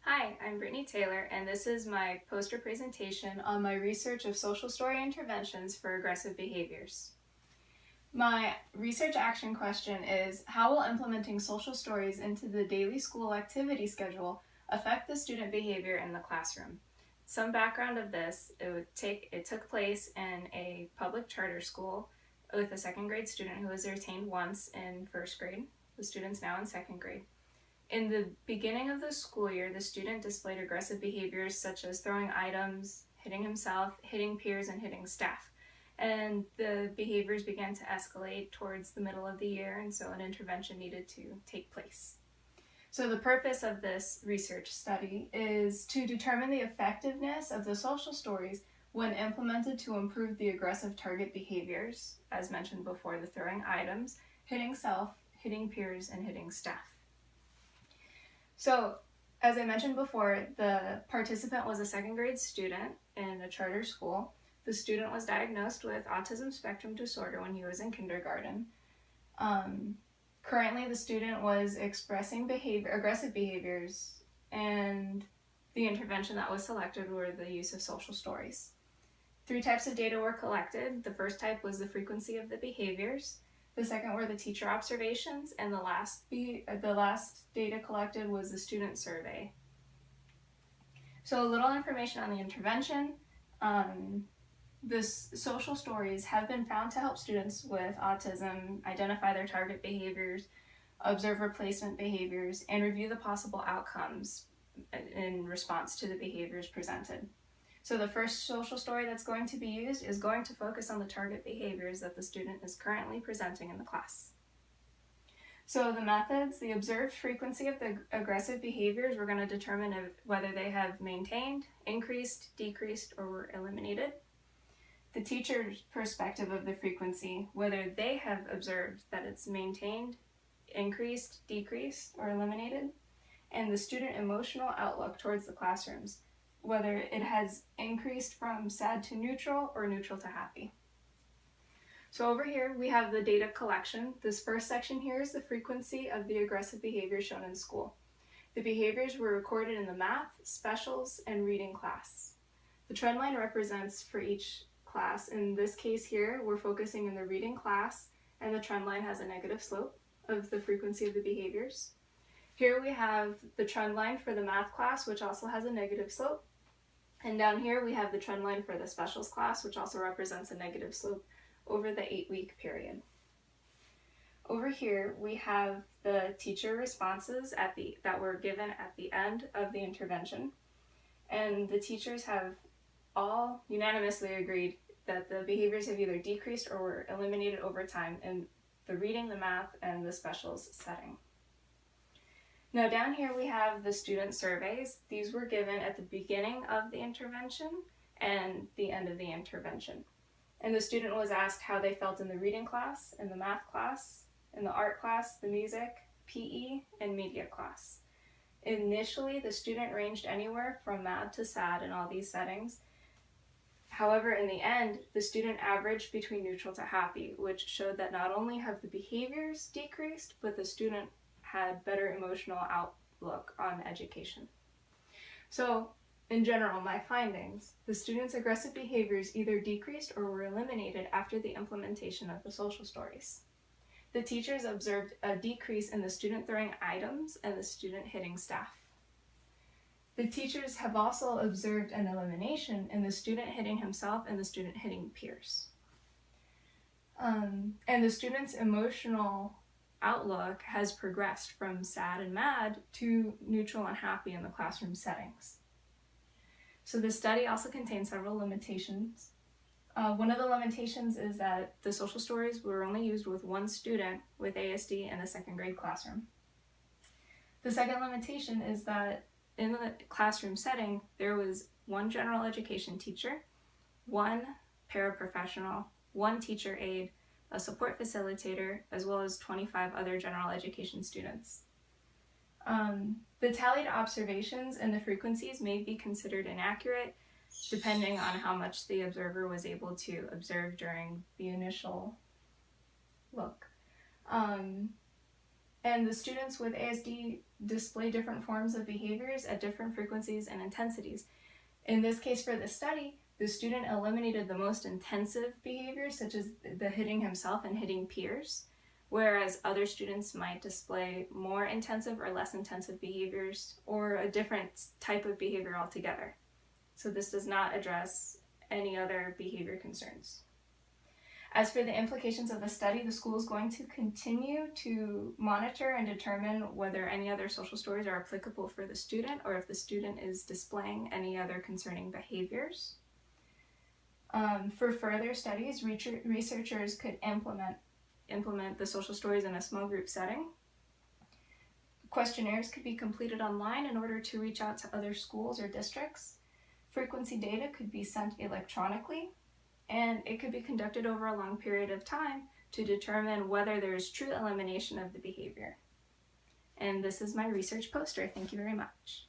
Hi, I'm Brittany Taylor, and this is my poster presentation on my research of social story interventions for aggressive behaviors. My research action question is, how will implementing social stories into the daily school activity schedule affect the student behavior in the classroom? Some background of this, it took place in a public charter school with a second grade student who was retained once in first grade. The student's now in second grade. In the beginning of the school year, the student displayed aggressive behaviors such as throwing items, hitting himself, hitting peers, and hitting staff. And the behaviors began to escalate towards the middle of the year, and so an intervention needed to take place. So the purpose of this research study is to determine the effectiveness of the social stories when implemented to improve the aggressive target behaviors, as mentioned before, the throwing items, hitting self, hitting peers, and hitting staff. So, as I mentioned before, the participant was a second grade student in a charter school. The student was diagnosed with autism spectrum disorder when he was in kindergarten. Currently, the student was expressing aggressive behaviors, and the intervention that was selected were the use of social stories. 3 types of data were collected. The first type was the frequency of the behaviors. The second were the teacher observations, and the last data collected was the student survey. So a little information on the intervention. The social stories have been found to help students with autism identify their target behaviors, observe replacement behaviors, and review the possible outcomes in response to the behaviors presented. So the first social story that's going to be used is going to focus on the target behaviors that the student is currently presenting in the class. So the methods, the observed frequency of the aggressive behaviors, we're going to determine whether they have maintained, increased, decreased, or were eliminated. The teacher's perspective of the frequency, whether they have observed that it's maintained, increased, decreased, or eliminated. And the student emotional outlook towards the classrooms, whether it has increased from sad to neutral or neutral to happy. So over here we have the data collection. This first section here is the frequency of the aggressive behavior shown in school. The behaviors were recorded in the math, specials, and reading class. The trend line represents for each class. In this case here, we're focusing in the reading class, and the trend line has a negative slope of the frequency of the behaviors. Here we have the trend line for the math class, which also has a negative slope. And down here we have the trend line for the specials class, which also represents a negative slope over the 8-week period. Over here we have the teacher responses that were given at the end of the intervention. And the teachers have all unanimously agreed that the behaviors have either decreased or were eliminated over time in the reading, the math, and the specials setting. Now down here we have the student surveys. These were given at the beginning of the intervention and the end of the intervention. And the student was asked how they felt in the reading class, in the math class, in the art class, the music, PE, and media class. Initially, the student ranged anywhere from mad to sad in all these settings. However, in the end, the student averaged between neutral to happy, which showed that not only have the behaviors decreased, but the student had better emotional outlook on education. So, in general, my findings, the students' aggressive behaviors either decreased or were eliminated after the implementation of the social stories. The teachers observed a decrease in the student throwing items and the student hitting staff. The teachers have also observed an elimination in the student hitting himself and the student hitting peers. And the student's emotional outlook has progressed from sad and mad to neutral and happy in the classroom settings. So this study also contains several limitations. One of the limitations is that the social stories were only used with one student with ASD in a second grade classroom. The second limitation is that in the classroom setting, there was one general education teacher, one paraprofessional, one teacher aide, a support facilitator, as well as 25 other general education students. The tallied observations and the frequencies may be considered inaccurate depending on how much the observer was able to observe during the initial look. And the students with ASD display different forms of behaviors at different frequencies and intensities. In this case, for the study, the student eliminated the most intensive behaviors, such as the hitting himself and hitting peers, whereas other students might display more intensive or less intensive behaviors, or a different type of behavior altogether. So this does not address any other behavior concerns. As for the implications of the study, the school is going to continue to monitor and determine whether any other social stories are applicable for the student, or if the student is displaying any other concerning behaviors. For further studies, researchers could implement the social stories in a small group setting. Questionnaires could be completed online in order to reach out to other schools or districts. Frequency data could be sent electronically, and it could be conducted over a long period of time to determine whether there is true elimination of the behavior. And this is my research poster. Thank you very much.